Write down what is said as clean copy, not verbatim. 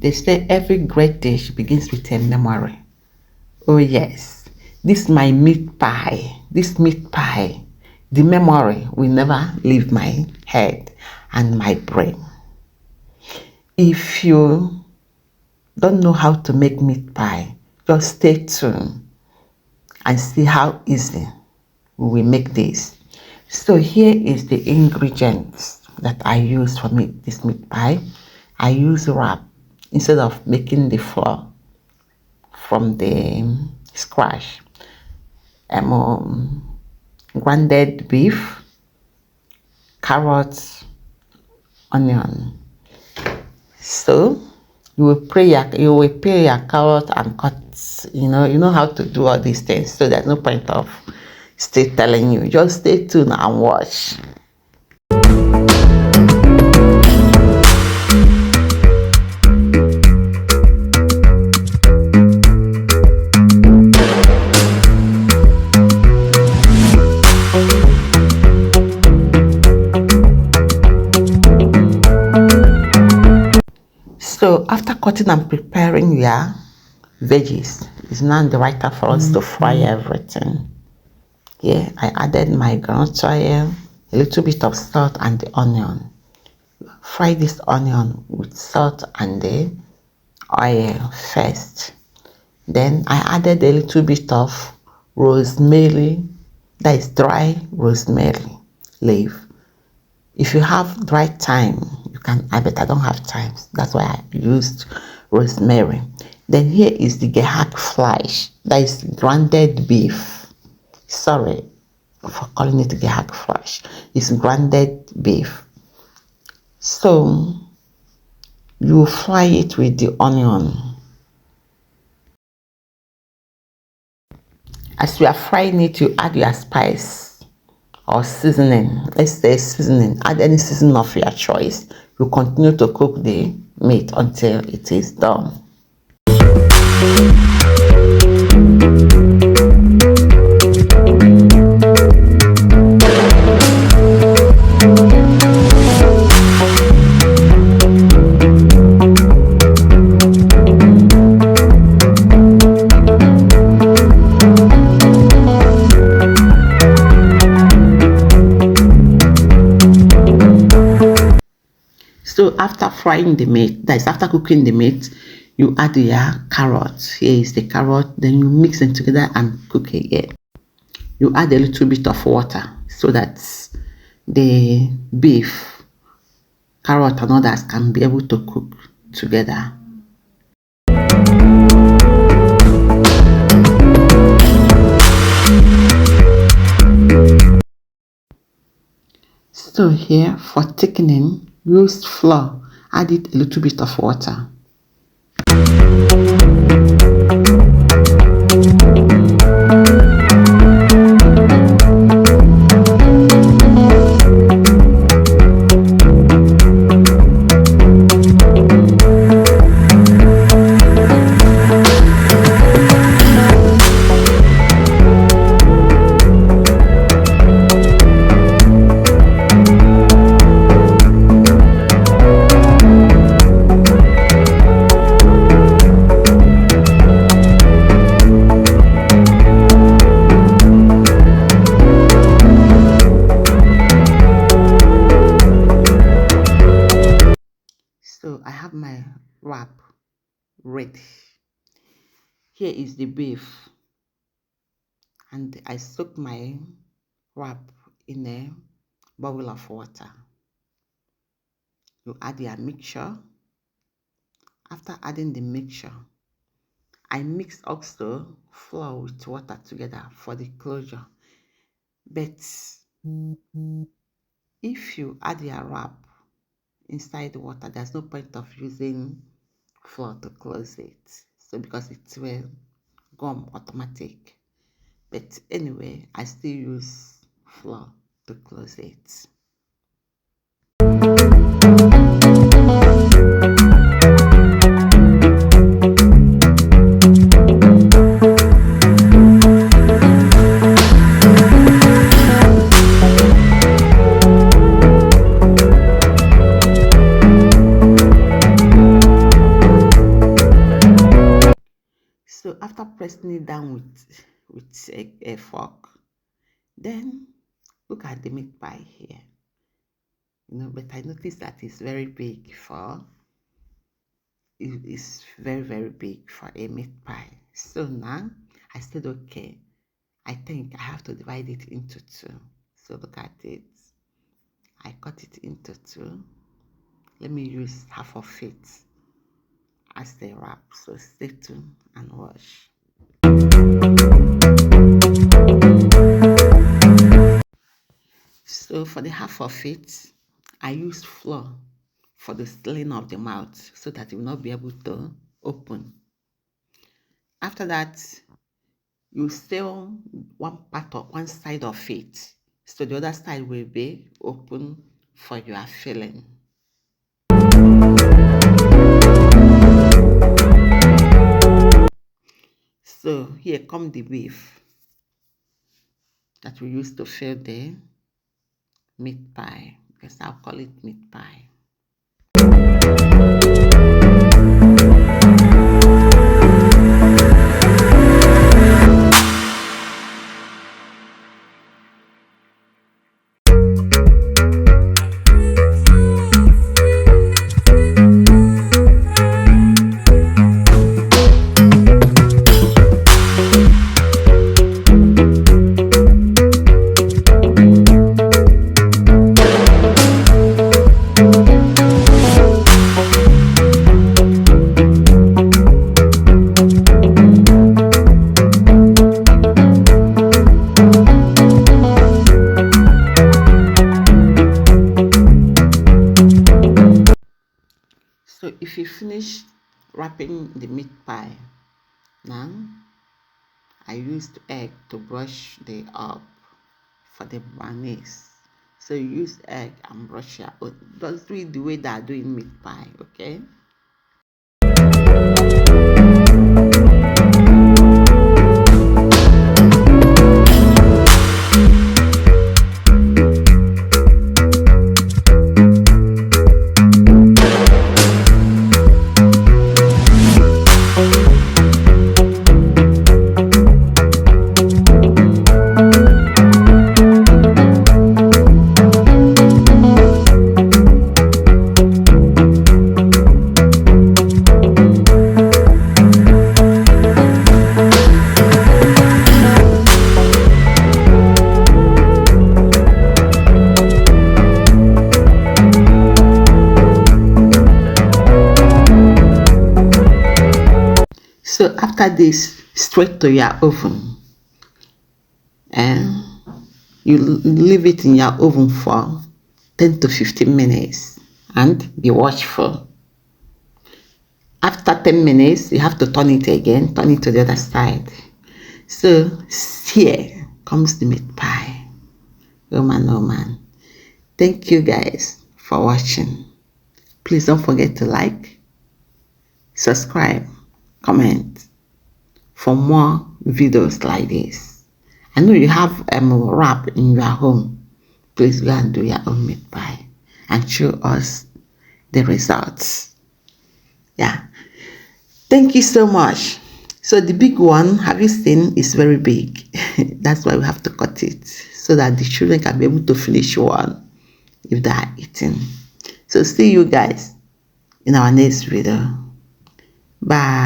They say every great dish begins with a memory. Oh yes, this my meat pie. This meat pie, the memory will never leave my head and my brain. If you don't know how to make meat pie, just stay tuned and see how easy we will make this. So here is the ingredients that I use for this meat pie. I use wrap instead of making the flour from the scratch. Grounded beef, carrots, onion. So you will peel your carrot and cut. You know how to do all these things. So there's no point of still telling you. Just stay tuned and watch. So after cutting and preparing your veggies, it's now the right time for us to fry everything. Here I added my groundnut oil, a little bit of salt and the onion. Fry this onion with salt and the oil first. Then I added a little bit of rosemary, that is dry rosemary leaf. If you have dry thyme, you can add it. I don't have thyme, that's why I used rosemary. Then here is the gehak flesh, that is grounded beef. Sorry for calling it gehak flesh. It's grounded beef. So you fry it with the onion. As you are frying it, you add your spice or seasoning. Let's say seasoning. Add any seasoning of your choice. You continue to cook the meat until it is done. So after frying the meat, that is after cooking the meat, you add your carrot. Here is the carrot. Then you mix them together and cook again. You add a little bit of water so that the beef, carrot and others can be able to cook together. So here for thickening, use flour, add it a little bit of water. So I have my wrap ready. Here is the beef, and I soak my wrap in a bowl of water. You add your mixture. After adding the mixture, I mix also flour with water together for the closure. But if you add your wrap inside the water, there's no point of using flour to close it. So because it will gum automatic. But anyway, I still use flour to close it. So after pressing it down with a fork, then look at the meat pie here. But I noticed that it's very big for it is very, very big for a meat pie. So now I said, okay, I think I have to divide it into two. So look at it. I cut it into two. Let me use half of it as the wrap. So stay tuned and watch. So for the half of it, I used flour for the sealing of the mouth so that it will not be able to open. After that, you seal one side of it, so the other side will be open for your filling. So here come the beef that we use to fill the meat pie, because I'll call it meat pie. So if you finish wrapping the meat pie, now I used egg to brush the up for the mayonnaise. So you use egg and brush your own. Just do it the way that I do in meat pie, okay? So after this, straight to your oven, and you leave it in your oven for 10 to 15 minutes and be watchful. After 10 minutes, you have to turn it again, turn it to the other side. So here comes the meat pie. Oh man, oh man. Thank you guys for watching. Please don't forget to like, subscribe, comment for more videos like this. I know you have a wrap in your home. Please go and do your own meat pie and show us the results. Yeah. Thank you so much. So the big one, have you seen, is very big. That's why we have to cut it so that the children can be able to finish one if they are eating. So see you guys in our next video. Bye.